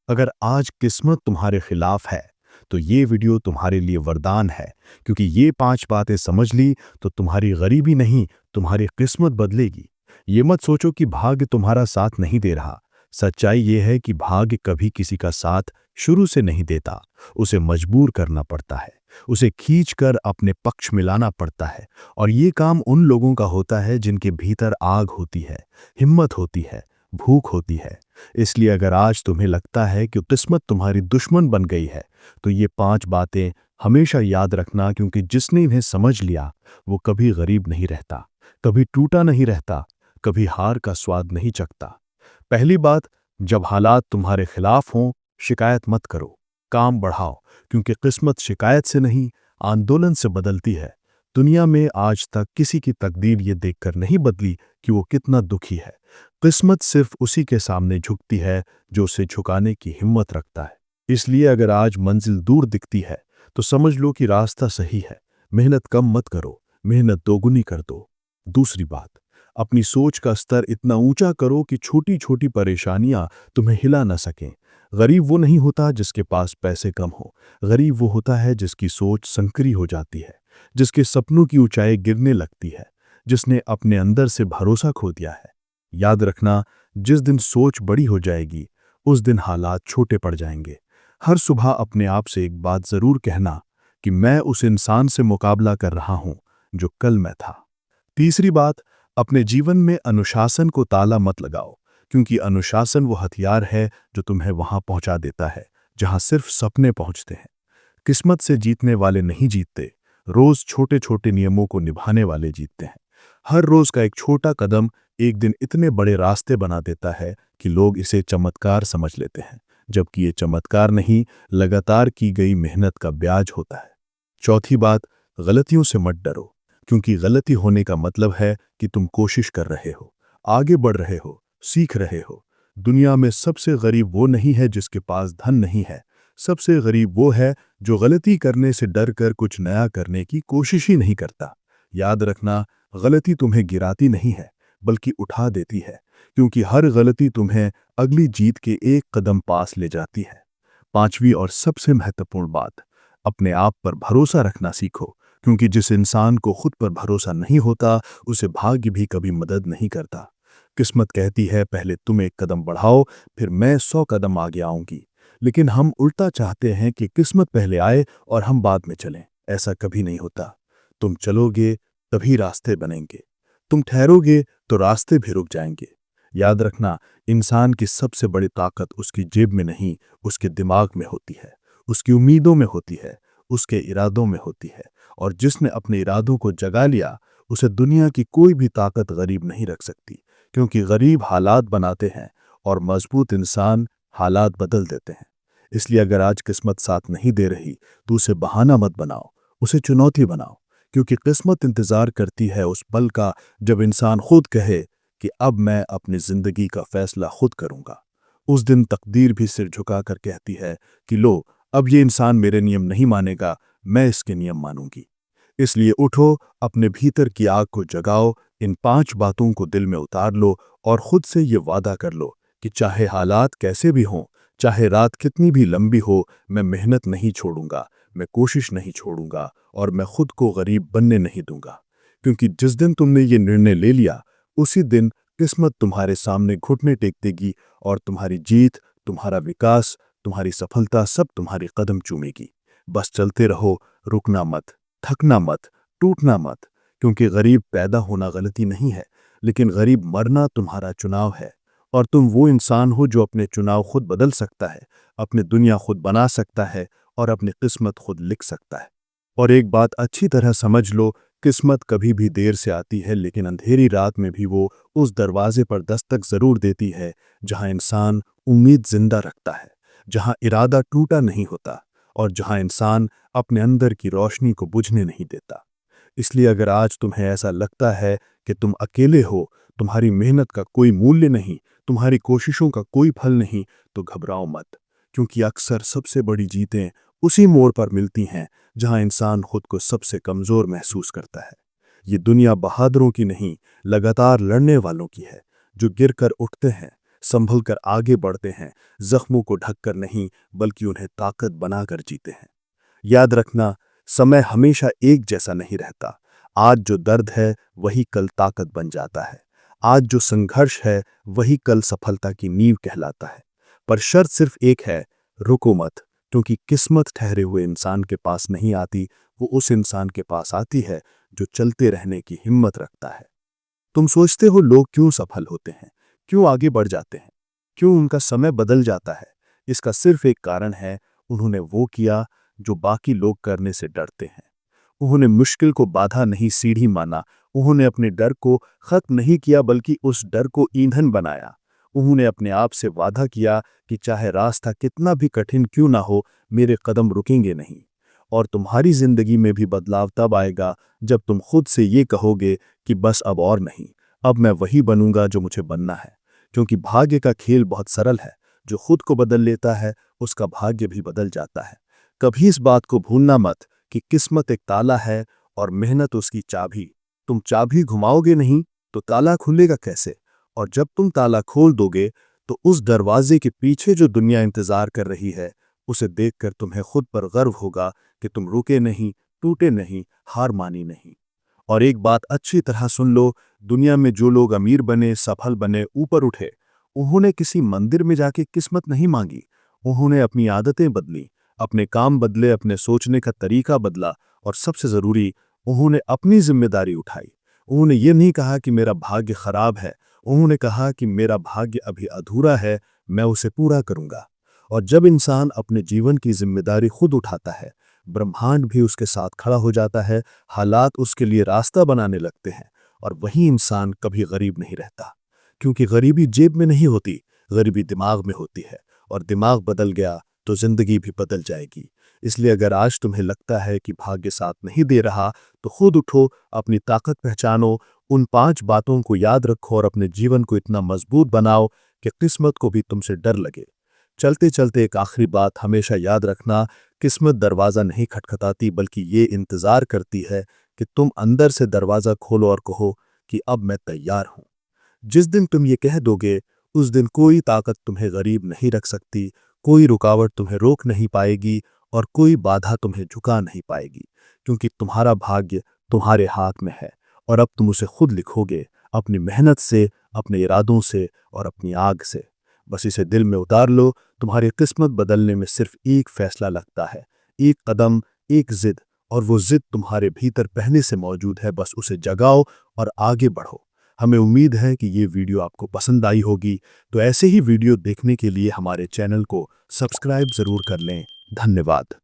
अगर आज किस्मत तुम्हारे खिलाफ है, तो ये वीडियो तुम्हारे लिए वरदान है, क्योंकि ये 5 बातें समझ ली तो तुम्हारी गरीबी नहीं, तुम्हारी किस्मत बदलेगी। ये मत सोचो कि भाग्य तुम्हारा साथ नहीं दे रहा। सच्चाई ये है कि भाग्य कभी किसी का साथ शुरू से नहीं देता, उसे मजबूर करना पड़ता है, उसे खींचकर अपने पक्ष में लाना पड़ता है। और ये काम उन लोगों का होता है जिनके भीतर आग होती है, हिम्मत होती है, भूख होती है। इसलिए अगर आज तुम्हें लगता है कि किस्मत तुम्हारी दुश्मन बन गई है, तो ये 5 बातें हमेशा याद रखना, क्योंकि जिसने इन्हें समझ लिया वो कभी गरीब नहीं रहता, कभी टूटा नहीं रहता, कभी हार का स्वाद नहीं चखता। पहली बात, जब हालात तुम्हारे खिलाफ हों, शिकायत मत करो, काम बढ़ाओ, क्योंकि किस्मत शिकायत से नहीं, आंदोलन से बदलती है। दुनिया में आज तक किसी की तकदीर ये देखकर नहीं बदली कि वो कितना दुखी है। किस्मत सिर्फ उसी के सामने झुकती है जो उसे झुकाने की हिम्मत रखता है। इसलिए अगर आज मंजिल दूर दिखती है, तो समझ लो कि रास्ता सही है। मेहनत कम मत करो, मेहनत दोगुनी कर दो। दूसरी बात, अपनी सोच का स्तर इतना ऊंचा करो कि छोटी छोटी परेशानियां तुम्हें हिला न सकें। गरीब वो नहीं होता जिसके पास पैसे कम हो, गरीब वो होता है जिसकी सोच संकरी हो जाती है, जिसके सपनों की ऊंचाई गिरने लगती है, जिसने अपने अंदर से भरोसा खो दिया है। याद रखना, जिस दिन सोच बड़ी हो जाएगी, उस दिन हालात छोटे पड़ जाएंगे। हर सुबह अपने आप से एक बात जरूर कहना कि मैं उस इंसान से मुकाबला कर रहा हूं जो कल मैं था। तीसरी बात, अपने जीवन में अनुशासन को ताला मत लगाओ, क्योंकि अनुशासन वो हथियार है जो तुम्हें वहां पहुंचा देता है जहां सिर्फ सपने पहुंचते हैं। किस्मत से जीतने वाले नहीं जीतते, रोज छोटे छोटे नियमों को निभाने वाले जीतते हैं। हर रोज का एक छोटा कदम एक दिन इतने बड़े रास्ते बना देता है कि लोग इसे चमत्कार समझ लेते हैं, जबकि ये चमत्कार नहीं, लगातार की गई मेहनत का ब्याज होता है। चौथी बात, गलतियों से मत डरो, क्योंकि गलती होने का मतलब है कि तुम कोशिश कर रहे हो, आगे बढ़ रहे हो, सीख रहे हो। दुनिया में सबसे गरीब वो नहीं है जिसके पास धन नहीं है, सबसे गरीब वो है जो गलती करने से डर कर कुछ नया करने की कोशिश ही नहीं करता। याद रखना, गलती तुम्हें गिराती नहीं है, बल्कि उठा देती है, क्योंकि हर गलती तुम्हें अगली जीत के एक कदम पास ले जाती है। पांचवी और सबसे महत्वपूर्ण बात, अपने आप पर भरोसा रखना सीखो, क्योंकि जिस इंसान को खुद पर भरोसा नहीं होता, उसे भाग्य भी कभी मदद नहीं करता। किस्मत कहती है पहले तुम एक कदम बढ़ाओ, फिर मैं 100 कदम आगे आऊंगी। लेकिन हम उल्टा चाहते हैं कि किस्मत पहले आए और हम बाद में चलें। ऐसा कभी नहीं होता। तुम चलोगे तभी रास्ते बनेंगे, तुम ठहरोगे तो रास्ते भी रुक जाएंगे। याद रखना, इंसान की सबसे बड़ी ताकत उसकी जेब में नहीं, उसके दिमाग में होती है, उसकी उम्मीदों में होती है, उसके इरादों में होती है। और जिसने अपने इरादों को जगा लिया, उसे दुनिया की कोई भी ताकत गरीब नहीं रख सकती, क्योंकि गरीब हालात बनाते हैं और मजबूत इंसान हालात बदल देते हैं। इसलिए अगर आज किस्मत साथ नहीं दे रही, तो उसे बहाना मत बनाओ, उसे चुनौती बनाओ, क्योंकि किस्मत इंतजार करती है उस पल का जब इंसान खुद कहे कि अब मैं अपनी जिंदगी का फैसला खुद करूंगा। उस दिन तकदीर भी सिर झुकाकर कहती है कि लो, अब ये इंसान मेरे नियम नहीं मानेगा, मैं इसके नियम मानूंगी। इसलिए उठो, अपने भीतर की आग को जगाओ, इन 5 बातों को दिल में उतार लो और खुद से ये वादा कर लो कि चाहे हालात कैसे भी हों, चाहे रात कितनी भी लंबी हो, मैं मेहनत नहीं छोड़ूंगा, मैं कोशिश नहीं छोड़ूंगा और मैं खुद को गरीब बनने नहीं दूंगा। क्योंकि जिस दिन तुमने ये निर्णय ले लिया, उसी दिन किस्मत तुम्हारे सामने घुटने टेक देगी और तुम्हारी जीत, तुम्हारा विकास, तुम्हारी सफलता सब तुम्हारे कदम चूमेगी। बस चलते रहो, रुकना मत, थकना मत, टूटना मत, क्योंकि गरीब पैदा होना गलती नहीं है, लेकिन गरीब मरना तुम्हारा चुनाव है। और तुम वो इंसान हो जो अपने चुनाव खुद बदल सकता है, अपनी दुनिया खुद बना सकता है और अपनी किस्मत खुद लिख सकता है। और एक बात अच्छी तरह समझ लो, किस्मत कभी भी देर से आती है, लेकिन अंधेरी रात में भी वो उस दरवाजे पर दस्तक जरूर देती है जहां इंसान उम्मीद जिंदा रखता है, जहां इरादा टूटा नहीं होता और जहां इंसान अपने अंदर की रोशनी को बुझने नहीं देता। इसलिए अगर आज तुम्हें ऐसा लगता है कि तुम अकेले हो, तुम्हारी मेहनत का कोई मूल्य नहीं, तुम्हारी कोशिशों का कोई फल नहीं, तो घबराओ मत, क्योंकि अक्सर सबसे बड़ी जीतें उसी मोड़ पर मिलती हैं जहां इंसान खुद को सबसे कमजोर महसूस करता है। ये दुनिया बहादुरों की नहीं, लगातार लड़ने वालों की है, जो गिरकर उठते हैं, संभल कर आगे बढ़ते हैं, जख्मों को ढककर नहीं बल्कि उन्हें ताकत बनाकर जीते हैं। याद रखना, समय हमेशा एक जैसा नहीं रहता। आज जो दर्द है वही कल ताकत बन जाता है। आज जो संघर्ष है वही कल सफलता की नींव कहलाता है। पर शर्त सिर्फ एक है, रुको मत, क्योंकि किस्मत ठहरे हुए इंसान के पास नहीं आती, वो उस इंसान के पास आती है जो चलते रहने की हिम्मत रखता है। तुम सोचते हो लोग क्यों सफल होते हैं, क्यों आगे बढ़ जाते हैं, क्यों उनका समय बदल जाता है? इसका सिर्फ एक कारण है, उन्होंने वो किया जो बाकी लोग करने से डरते हैं। उन्होंने मुश्किल को बाधा नहीं सीढ़ी माना। उन्होंने अपने डर को खत्म नहीं किया बल्कि उस डर को ईंधन बनाया। उन्होंने अपने आप से वादा किया कि चाहे रास्ता कितना भी कठिन क्यों ना हो, मेरे कदम रुकेंगे नहीं। और तुम्हारी जिंदगी में भी बदलाव तब आएगा जब तुम खुद से ये कहोगे कि बस अब और नहीं, अब मैं वही बनूंगा जो मुझे बनना है। क्योंकि भाग्य का खेल बहुत सरल है, जो खुद को बदल लेता है उसका भाग्य भी बदल जाता है। कभी इस बात को भूलना मत कि किस्मत एक ताला है और मेहनत उसकी चाबी। तुम चाबी घुमाओगे नहीं तो ताला खुलेगा कैसे? और जब तुम ताला खोल दोगे तो उस दरवाजे के पीछे जो दुनिया इंतजार कर रही है, उसे देखकर तुम्हें खुद पर गर्व होगा कि तुम रुके नहीं, टूटे नहीं, हार मानी नहीं। और एक बात अच्छी तरह सुन लो, दुनिया में जो लोग अमीर बने, सफल बने, ऊपर उठे, उन्होंने किसी मंदिर में जाके किस्मत नहीं मांगी। उन्होंने अपनी आदतें बदली, अपने काम बदले, अपने सोचने का तरीका बदला और सबसे जरूरी, उन्होंने अपनी जिम्मेदारी उठाई। उन्होंने ये नहीं कहा कि मेरा भाग्य खराब है, उन्होंने कहा कि मेरा भाग्य अभी अधूरा है, मैं उसे पूरा करूंगा। और जब इंसान अपने जीवन की जिम्मेदारी खुद उठाता है, ब्रह्मांड भी उसके साथ खड़ा हो जाता है, हालात उसके लिए रास्ता बनाने लगते हैं और वही इंसान कभी गरीब नहीं रहता। क्योंकि गरीबी जेब में नहीं होती, गरीबी दिमाग में होती है, और दिमाग बदल गया तो जिंदगी भी बदल जाएगी। इसलिए अगर आज तुम्हें लगता है कि भाग्य साथ नहीं दे रहा, तो खुद उठो, अपनी ताकत पहचानो, उन 5 बातों को याद रखो और अपने जीवन को इतना मजबूत बनाओ कि किस्मत को भी तुमसे डर लगे। चलते चलते एक आखिरी बात हमेशा याद रखना, किस्मत दरवाज़ा नहीं खटखटाती बल्कि ये इंतज़ार करती है कि तुम अंदर से दरवाज़ा खोलो और कहो कि अब मैं तैयार हूँ। जिस दिन तुम ये कह दोगे, उस दिन कोई ताकत तुम्हें गरीब नहीं रख सकती, कोई रुकावट तुम्हें रोक नहीं पाएगी और कोई बाधा तुम्हें झुका नहीं पाएगी। क्योंकि तुम्हारा भाग्य तुम्हारे हाथ में है और अब तुम उसे खुद लिखोगे, अपनी मेहनत से, अपने इरादों से और अपनी आग से। बस इसे दिल में उतार लो, तुम्हारी किस्मत बदलने में सिर्फ एक फैसला लगता है, एक कदम, एक जिद, और वो जिद तुम्हारे भीतर पहले से मौजूद है, बस उसे जगाओ और आगे बढ़ो। हमें उम्मीद है कि ये वीडियो आपको पसंद आई होगी, तो ऐसे ही वीडियो देखने के लिए हमारे चैनल को सब्सक्राइब ज़रूर कर लें। धन्यवाद।